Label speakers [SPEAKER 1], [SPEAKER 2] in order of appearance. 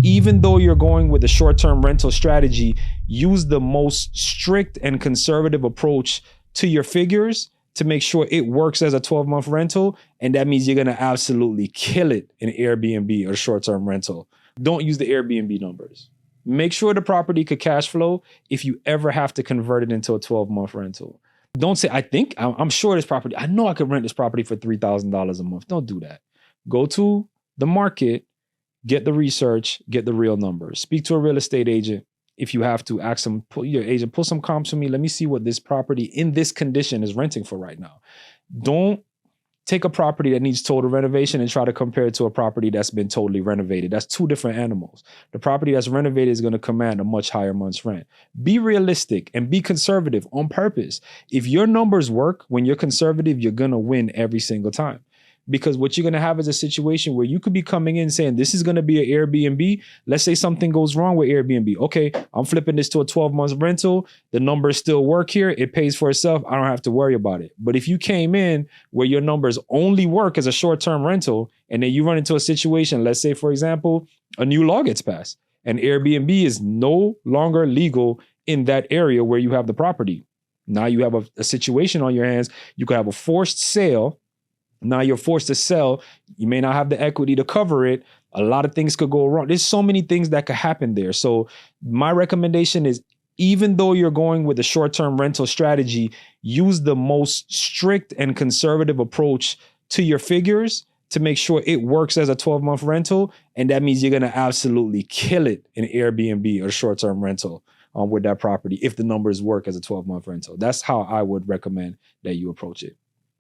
[SPEAKER 1] Even though you're going with a short-term rental strategy, use the most strict and conservative approach to your figures to make sure it works as a 12-month rental. And that means you're going to absolutely kill it in Airbnb or short-term rental. Don't use the Airbnb numbers. Make sure the property could cash flow if you ever have to convert it into a 12-month rental. Don't say, I'm sure this property, I know I could rent this property for $3,000 a month. Don't do that. Go to the market, get the research, get the real numbers. Speak to a real estate agent. If you have to, ask them, your agent, pull some comps for me. Let me see what this property in this condition is renting for right now. Don't take a property that needs total renovation and try to compare it to a property that's been totally renovated. That's two different animals. The property that's renovated is going to command a much higher month's rent. Be realistic and be conservative on purpose. If your numbers work, when you're conservative, you're going to win every single time. Because what you're going to have is a situation where you could be coming in saying, this is going to be an Airbnb. Let's say something goes wrong with Airbnb. Okay, I'm flipping this to a 12-month rental. The numbers still work here. It pays for itself. I don't have to worry about it. But if you came in where your numbers only work as a short-term rental, and then you run into a situation, let's say, for example, a new law gets passed and Airbnb is no longer legal in that area where you have the property. Now you have a situation on your hands. You could have a forced sale. Now you're forced to sell. You may not have the equity to cover it. A lot of things could go wrong. There's so many things that could happen there. So my recommendation is, even though you're going with a short-term rental strategy, use the most strict and conservative approach to your figures to make sure it works as a 12-month rental. And that means you're going to absolutely kill it in Airbnb or short-term rental with that property if the numbers work as a 12-month rental. That's how I would recommend that you approach it.